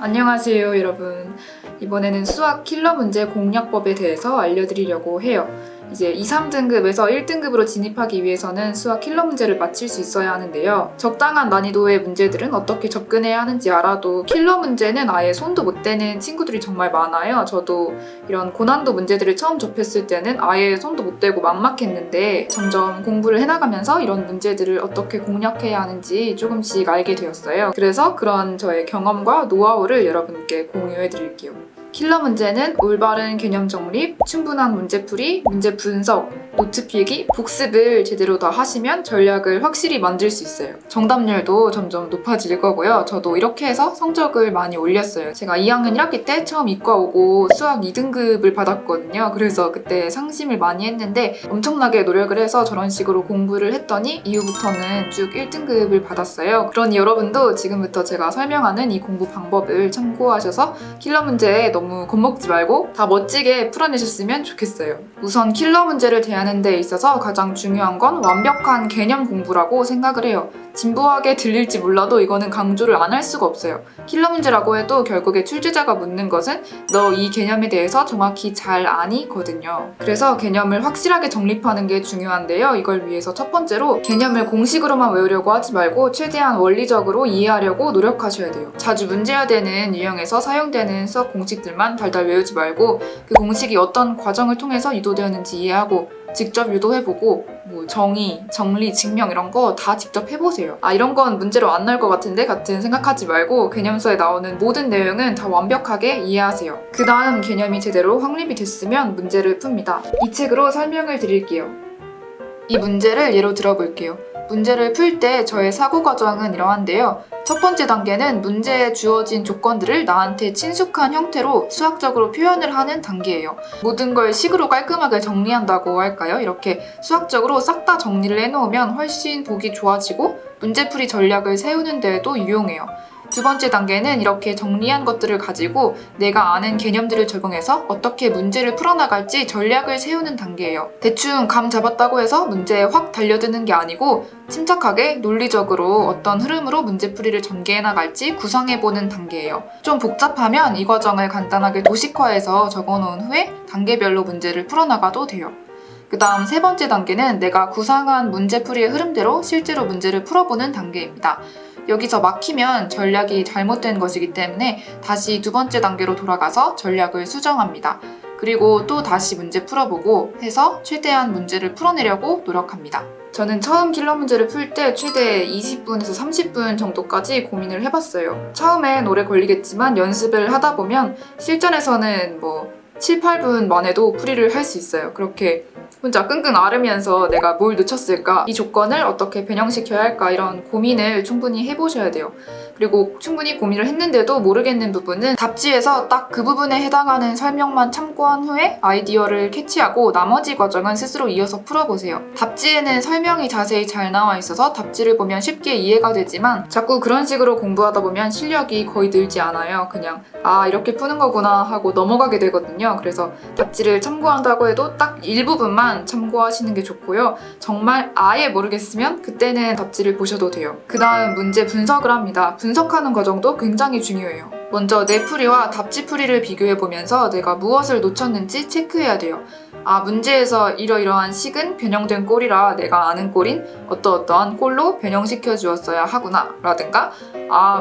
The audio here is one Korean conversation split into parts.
안녕하세요, 여러분. 이번에는 수학 킬러 문제 공략법에 대해서 알려드리려고 해요. 이제 2, 3등급에서 1등급으로 진입하기 위해서는 수학 킬러 문제를 맞힐 수 있어야 하는데요. 적당한 난이도의 문제들은 어떻게 접근해야 하는지 알아도 킬러 문제는 아예 손도 못 대는 친구들이 정말 많아요. 저도 이런 고난도 문제들을 처음 접했을 때는 아예 손도 못 대고 막막했는데 점점 공부를 해나가면서 이런 문제들을 어떻게 공략해야 하는지 조금씩 알게 되었어요. 그래서 그런 저의 경험과 노하우를 여러분께 공유해 드릴게요. 킬러 문제는 올바른 개념 정립, 충분한 문제풀이, 문제 분석, 노트 필기, 복습을 제대로 다 하시면 전략을 확실히 만들 수 있어요. 정답률도 점점 높아질 거고요. 저도 이렇게 해서 성적을 많이 올렸어요. 제가 2학년 1학기 때 처음 이과 오고 수학 2등급을 받았거든요. 그래서 그때 상심을 많이 했는데 엄청나게 노력을 해서 저런 식으로 공부를 했더니 이후부터는 쭉 1등급을 받았어요. 그러니 여러분도 지금부터 제가 설명하는 이 공부 방법을 참고하셔서 킬러 문제에 너무 겁먹지 말고 다 멋지게 풀어내셨으면 좋겠어요. 우선 킬러 문제를 대하는 데 있어서 가장 중요한 건 완벽한 개념 공부라고 생각을 해요. 진부하게 들릴지 몰라도 이거는 강조를 안 할 수가 없어요. 킬러 문제라고 해도 결국에 출제자가 묻는 것은 너 이 개념에 대해서 정확히 잘 아니? 거든요. 그래서 개념을 확실하게 정립하는 게 중요한데요. 이걸 위해서 첫 번째로 개념을 공식으로만 외우려고 하지 말고 최대한 원리적으로 이해하려고 노력하셔야 돼요. 자주 문제화되는 유형에서 사용되는 수학 공식들만 달달 외우지 말고 그 공식이 어떤 과정을 통해서 유도되었는지 이해하고 직접 유도해보고 정의, 정리, 증명 이런 거 다 직접 해보세요. 이런 건 문제로 안 나올 것 같은데 같은 생각하지 말고 개념서에 나오는 모든 내용은 다 완벽하게 이해하세요. 그 다음 개념이 제대로 확립이 됐으면 문제를 풉니다. 이 책으로 설명을 드릴게요. 이 문제를 예로 들어볼게요. 문제를 풀 때 저의 사고 과정은 이러한데요. 첫 번째 단계는 문제에 주어진 조건들을 나한테 친숙한 형태로 수학적으로 표현을 하는 단계예요. 모든 걸 식으로 깔끔하게 정리한다고 할까요? 이렇게 수학적으로 싹 다 정리를 해놓으면 훨씬 보기 좋아지고 문제풀이 전략을 세우는 데에도 유용해요. 두 번째 단계는 이렇게 정리한 것들을 가지고 내가 아는 개념들을 적용해서 어떻게 문제를 풀어나갈지 전략을 세우는 단계예요. 대충 감 잡았다고 해서 문제에 확 달려드는 게 아니고 침착하게 논리적으로 어떤 흐름으로 문제풀이를 전개해 나갈지 구상해보는 단계예요. 좀 복잡하면 이 과정을 간단하게 도식화해서 적어놓은 후에 단계별로 문제를 풀어나가도 돼요. 그 다음 세 번째 단계는 내가 구상한 문제풀이의 흐름대로 실제로 문제를 풀어보는 단계입니다. 여기서 막히면 전략이 잘못된 것이기 때문에 다시 두 번째 단계로 돌아가서 전략을 수정합니다. 그리고 또 다시 문제 풀어보고 해서 최대한 문제를 풀어내려고 노력합니다. 저는 처음 킬러 문제를 풀 때 최대 20분에서 30분 정도까지 고민을 해봤어요. 처음엔 오래 걸리겠지만 연습을 하다 보면 실전에서는 7, 8분 만에도 풀이를 할 수 있어요. 그렇게 혼자 끙끙 앓으면서 내가 뭘 놓쳤을까? 이 조건을 어떻게 변형시켜야 할까? 이런 고민을 충분히 해보셔야 돼요. 그리고 충분히 고민을 했는데도 모르겠는 부분은 답지에서 딱 그 부분에 해당하는 설명만 참고한 후에 아이디어를 캐치하고 나머지 과정은 스스로 이어서 풀어보세요. 답지에는 설명이 자세히 잘 나와 있어서 답지를 보면 쉽게 이해가 되지만 자꾸 그런 식으로 공부하다 보면 실력이 거의 늘지 않아요. 그냥 이렇게 푸는 거구나 하고 넘어가게 되거든요. 그래서 답지를 참고한다고 해도 딱 일부분만 참고하시는 게 좋고요. 정말 아예 모르겠으면 그때는 답지를 보셔도 돼요. 그 다음 문제 분석을 합니다. 분석하는 과정도 굉장히 중요해요. 먼저 내 풀이와 답지 풀이를 비교해보면서 내가 무엇을 놓쳤는지 체크해야 돼요. 문제에서 이러이러한 식은 변형된 꼴이라 내가 아는 꼴인 어떠어떠한 꼴로 변형시켜 주었어야 하구나 라든가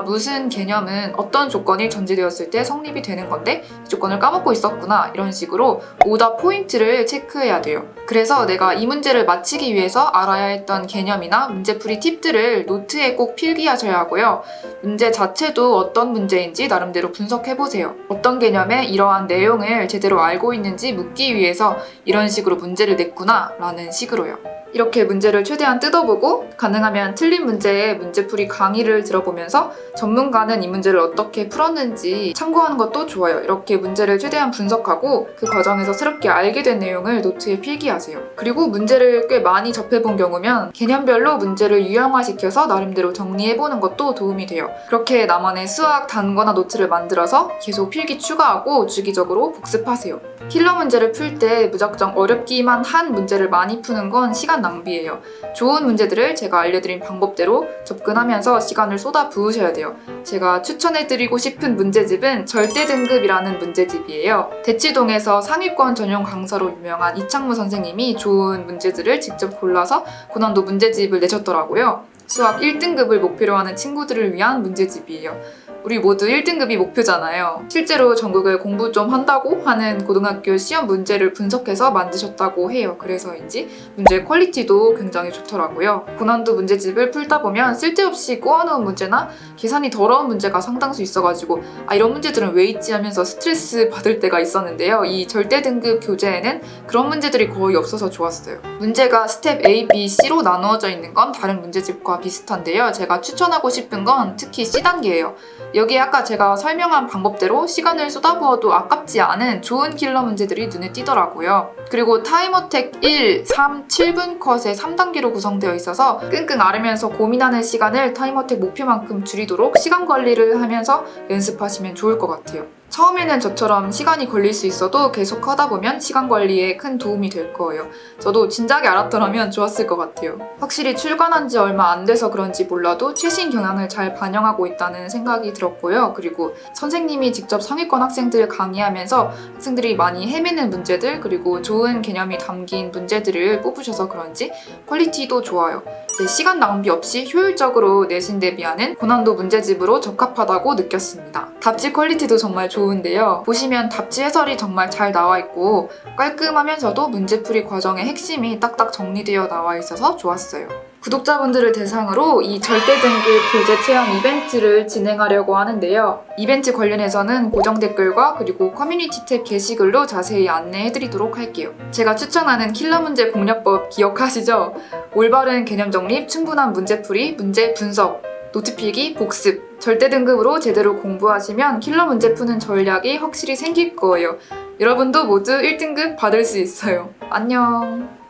무슨 개념은 어떤 조건이 전제되었을 때 성립이 되는 건데 이 조건을 까먹고 있었구나 이런 식으로 오답 포인트를 체크해야 돼요. 그래서 내가 이 문제를 마치기 위해서 알아야 했던 개념이나 문제풀이 팁들을 노트에 꼭 필기하셔야 하고요. 문제 자체도 어떤 문제인지 나름대로 분석해보세요. 어떤 개념에 이러한 내용을 제대로 알고 있는지 묻기 위해서 이런 식으로 문제를 냈구나 라는 식으로요. 이렇게 문제를 최대한 뜯어보고 가능하면 틀린 문제의 문제풀이 강의를 들어보면서 전문가는 이 문제를 어떻게 풀었는지 참고하는 것도 좋아요. 이렇게 문제를 최대한 분석하고 그 과정에서 새롭게 알게 된 내용을 노트에 필기하세요. 그리고 문제를 꽤 많이 접해본 경우면 개념별로 문제를 유형화시켜서 나름대로 정리해보는 것도 도움이 돼요. 그렇게 나만의 수학 단거나 노트를 만들어서 계속 필기 추가하고 주기적으로 복습하세요. 킬러 문제를 풀 때 무작정 어렵기만 한 문제를 많이 푸는 건 시간 시간 낭비예요. 좋은 문제들을 제가 알려드린 방법대로 접근하면서 시간을 쏟아 부으셔야 돼요. 제가 추천해드리고 싶은 문제집은 절대 등급이라는 문제집이에요. 대치동에서 상위권 전용 강사로 유명한 이창무 선생님이 좋은 문제들을 직접 골라서 고난도 문제집을 내셨더라고요. 수학 1등급을 목표로 하는 친구들을 위한 문제집이에요. 우리 모두 1등급이 목표잖아요. 실제로 전국을 공부 좀 한다고 하는 고등학교 시험 문제를 분석해서 만드셨다고 해요. 그래서인지 문제 퀄리티도 굉장히 좋더라고요. 고난도 문제집을 풀다 보면 쓸데없이 꼬아놓은 문제나 계산이 더러운 문제가 상당수 있어가지고 이런 문제들은 왜 있지 하면서 스트레스 받을 때가 있었는데요. 이 절대 등급 교재에는 그런 문제들이 거의 없어서 좋았어요. 문제가 스텝 A, B, C로 나누어져 있는 건 다른 문제집과 비슷한데요. 제가 추천하고 싶은 건 특히 C단계예요. 여기에 아까 제가 설명한 방법대로 시간을 쏟아부어도 아깝지 않은 좋은 킬러 문제들이 눈에 띄더라고요. 그리고 타임어택 1, 3, 7분 컷의 3단계로 구성되어 있어서 끙끙 앓으면서 고민하는 시간을 타임어택 목표만큼 줄이도록 시간 관리를 하면서 연습하시면 좋을 것 같아요. 처음에는 저처럼 시간이 걸릴 수 있어도 계속 하다 보면 시간 관리에 큰 도움이 될 거예요. 저도 진작에 알았더라면 좋았을 것 같아요. 확실히 출간한 지 얼마 안 돼서 그런지 몰라도 최신 경향을 잘 반영하고 있다는 생각이 들었고요. 그리고 선생님이 직접 상위권 학생들 강의하면서 학생들이 많이 헤매는 문제들 그리고 좋은 개념이 담긴 문제들을 뽑으셔서 그런지 퀄리티도 좋아요. 시간 낭비 없이 효율적으로 내신 대비하는 고난도 문제집으로 적합하다고 느꼈습니다. 답지 퀄리티도 정말 좋은데요. 보시면 답지 해설이 정말 잘 나와 있고 깔끔하면서도 문제풀이 과정의 핵심이 딱딱 정리되어 나와 있어서 좋았어요. 구독자분들을 대상으로 이 절대 등급 교재 체험 이벤트를 진행하려고 하는데요. 이벤트 관련해서는 고정 댓글과 그리고 커뮤니티 탭 게시글로 자세히 안내해드리도록 할게요. 제가 추천하는 킬러 문제 공략법 기억하시죠? 올바른 개념 정립, 충분한 문제풀이, 문제 분석, 노트 필기, 복습. 절대 등급으로 제대로 공부하시면 킬러 문제 푸는 전략이 확실히 생길 거예요. 여러분도 모두 1등급 받을 수 있어요. 안녕.